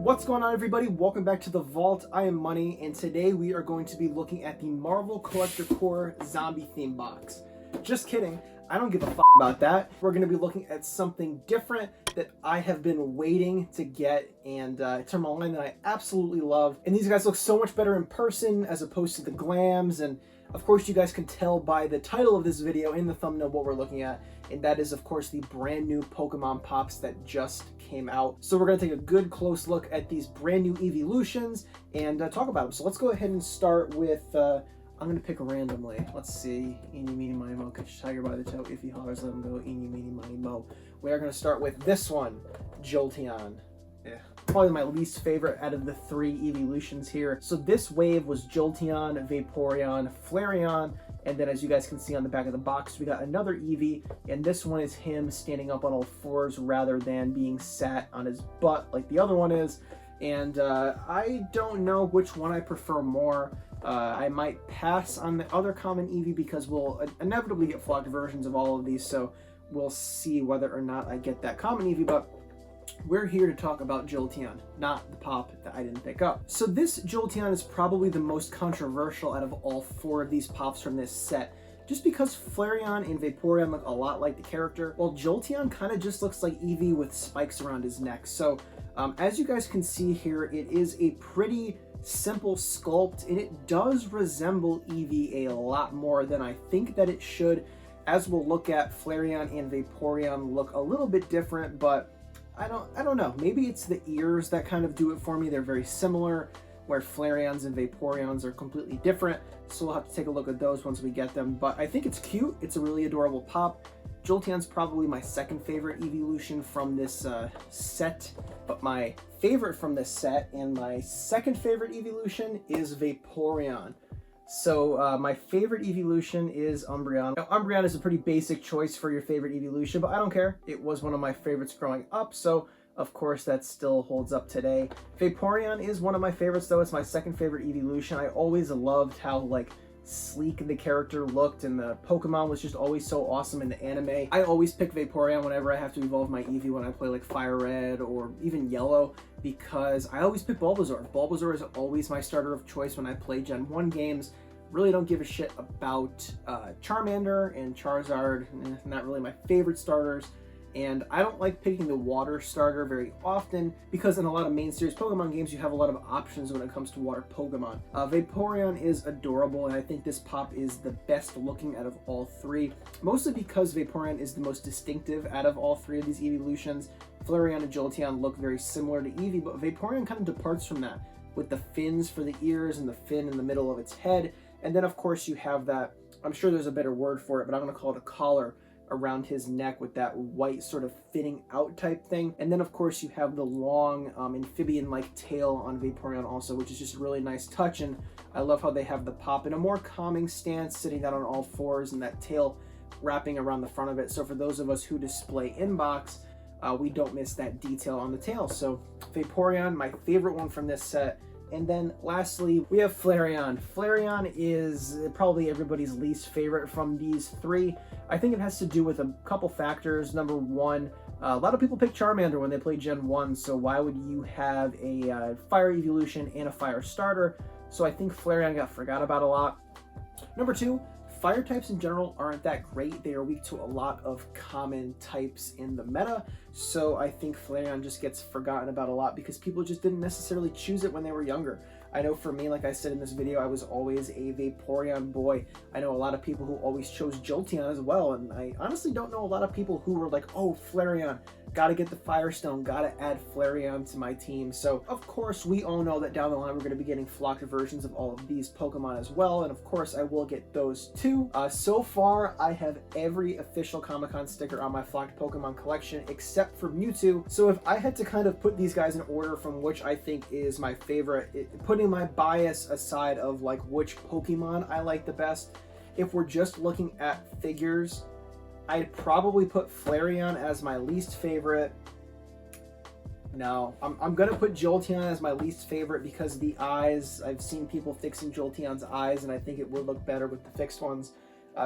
What's going on, everybody? Welcome back to the vault. I am Money, and today we are going to be looking at the Marvel Collector Core zombie theme box. Just kidding, I don't give a f about that. We're going to be looking at something different that I have been waiting to get, and it's from a line that I absolutely love. And these guys look so much better in person as opposed to the glams, and of course you guys can tell by the title of this video in the thumbnail what we're looking at, and that is of course the brand new Pokemon Pops that just came out. So we're going to take a good close look at these brand new evolutions and talk about them. So let's go ahead and start with, I'm going to pick randomly. Let's see, eeny, meeny, miny, mo, catch a tiger by the toe, if he hollers, let him go, eeny, meeny, miny, mo. We are going to start with this one, Jolteon. Probably my least favorite out of the three evolutions here. So this wave was Jolteon, Vaporeon, Flareon, and then as you guys can see on the back of the box, we got another Eevee, and this one is him standing up on all fours rather than being sat on his butt like the other one is. And I don't know which one I prefer more. I might pass on the other common Eevee because we'll inevitably get flocked versions of all of these, so we'll see whether or not I get that common Eevee, but we're here to talk about Jolteon, not the pop that I didn't pick up. So this Jolteon is probably the most controversial out of all four of these pops from this set, just because Flareon and Vaporeon look a lot like the character, while Jolteon kind of just looks like Eevee with spikes around his neck. So as you guys can see here, it is a pretty simple sculpt, and it does resemble Eevee a lot more than I think that it should. As we'll look at, Flareon and Vaporeon look a little bit different, but I don't know. Maybe it's the ears that kind of do it for me. They're very similar, where Flareons and Vaporeons are completely different. So we'll have to take a look at those once we get them. But I think it's cute. It's a really adorable pop. Jolteon's probably my second favorite evolution from this set. But my favorite from this set and my second favorite evolution is Vaporeon. So my favorite evolution is Umbreon. Now, Umbreon is a pretty basic choice for your favorite evolution, but I don't care. It was one of my favorites growing up, so of course that still holds up today. Vaporeon is one of my favorites, though. It's my second favorite evolution. I always loved how like sleek the character looked, and the Pokemon was just always so awesome in the anime. I always pick Vaporeon whenever I have to evolve my Eevee when I play like Fire Red or even Yellow, because I always pick Bulbasaur. Bulbasaur is always my starter of choice when I play Gen 1 games. Really don't give a shit about Charmander and Charizard, not really my favorite starters. And I don't like picking the water starter very often because in a lot of main series Pokemon games you have a lot of options when it comes to water Pokemon. Vaporeon is adorable, and I think this pop is the best looking out of all three, mostly because Vaporeon is the most distinctive out of all three of these evolutions. Flareon and Jolteon look very similar to Eevee, but Vaporeon kind of departs from that with the fins for the ears and the fin in the middle of its head. And then of course you have that, I'm sure there's a better word for it, but I'm going to call it a collar around his neck with that white sort of fitting out type thing. And then of course you have the long amphibian-like tail on Vaporeon also, which is just a really nice touch. And I love how they have the pop in a more calming stance, sitting down on all fours, and that tail wrapping around the front of it. So for those of us who display inbox, we don't miss that detail on the tail. So Vaporeon, my favorite one from this set. And then lastly, we have Flareon. Flareon is probably everybody's least favorite from these three. I think it has to do with a couple factors. Number one, a lot of people pick Charmander when they play Gen 1, so why would you have a fire evolution and a fire starter? So I think Flareon got forgot about a lot. Number two, fire types in general aren't that great. They are weak to a lot of common types in the meta, so I think Flareon just gets forgotten about a lot because people just didn't necessarily choose it when they were younger. I know for me, like I said in this video, I was always a Vaporeon boy. I know a lot of people who always chose Jolteon as well, and I honestly don't know a lot of people who were like, oh, Flareon, gotta get the Firestone, gotta add Flareon to my team. So of course we all know that down the line we're going to be getting flocked versions of all of these Pokemon as well, and of course I will get those too. So far I have every official Comic-Con sticker on my flocked Pokemon collection except for Mewtwo. So if I had to kind of put these guys in order from which I think is my favorite, putting my bias aside of like which Pokemon I like the best, if we're just looking at figures, I'd probably put Flareon as my least favorite. No, I'm gonna put Jolteon as my least favorite because the eyes, I've seen people fixing Jolteon's eyes and I think it would look better with the fixed ones.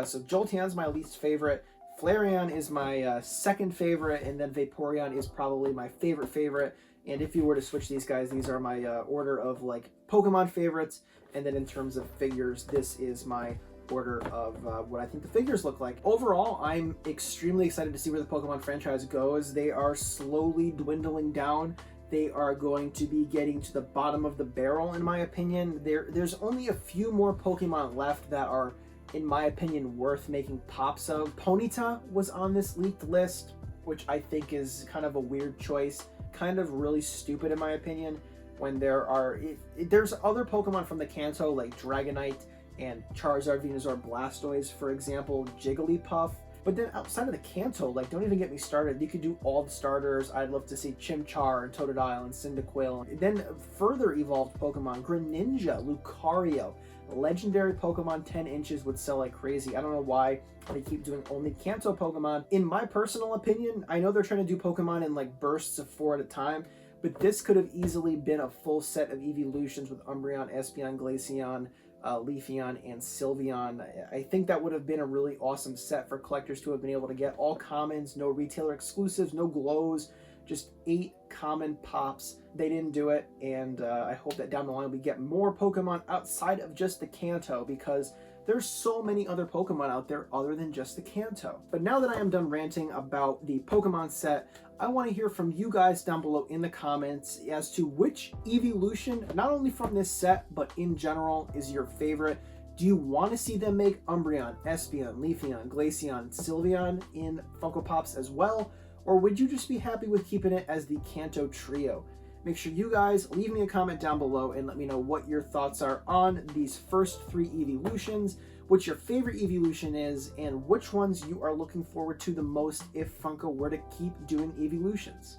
So Jolteon's my least favorite. Flareon is my second favorite, and then Vaporeon is probably my favorite. And if you were to switch these guys, these are my order of like Pokemon favorites. And then in terms of figures, this is my order of what I think the figures look like. Overall, I'm extremely excited to see where the Pokemon franchise goes. They are slowly dwindling down. They are going to be getting to the bottom of the barrel, in my opinion. There's only a few more Pokemon left that are, in my opinion, worth making pops of. Ponyta was on this leaked list, which I think is kind of a weird choice. Kind of really stupid, in my opinion, when there's other Pokemon from the Kanto, like Dragonite and Charizard, Venusaur, Blastoise, for example, Jigglypuff. But then outside of the Kanto, like, don't even get me started. You could do all the starters. I'd love to see Chimchar and Totodile and Cyndaquil. Then further evolved Pokemon, Greninja, Lucario. Legendary Pokemon 10 inches would sell like crazy. I don't know why they keep doing only Kanto Pokemon. In my personal opinion, I know they're trying to do Pokemon in like bursts of 4 at a time, but this could have easily been a full set of evolutions with Umbreon, Espeon, Glaceon, Leafeon, and Sylveon. I think that would have been a really awesome set for collectors to have been able to get. All commons, no retailer exclusives, no glows, just 8 common pops. They didn't do it, and I hope that down the line we get more Pokemon outside of just the Kanto, because there's so many other Pokemon out there other than just the Kanto. But now that I am done ranting about the Pokemon set, I want to hear from you guys down below in the comments as to which evolution, not only from this set, but in general, is your favorite. Do you want to see them make Umbreon, Espeon, Leafeon, Glaceon, Sylveon in Funko Pops as well? Or would you just be happy with keeping it as the Kanto trio? Make sure you guys leave me a comment down below and let me know what your thoughts are on these first 3 evolutions, what your favorite evolution is, and which ones you are looking forward to the most if Funko were to keep doing evolutions.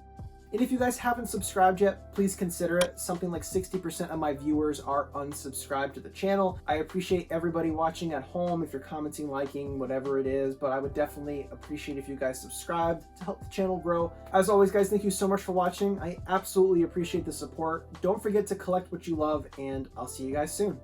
And if you guys haven't subscribed yet, please consider it. Something like 60% of my viewers are unsubscribed to the channel. I appreciate everybody watching at home, if you're commenting, liking, whatever it is, but I would definitely appreciate if you guys subscribed to help the channel grow. As always, guys, thank you so much for watching. I absolutely appreciate the support. Don't forget to collect what you love, and I'll see you guys soon.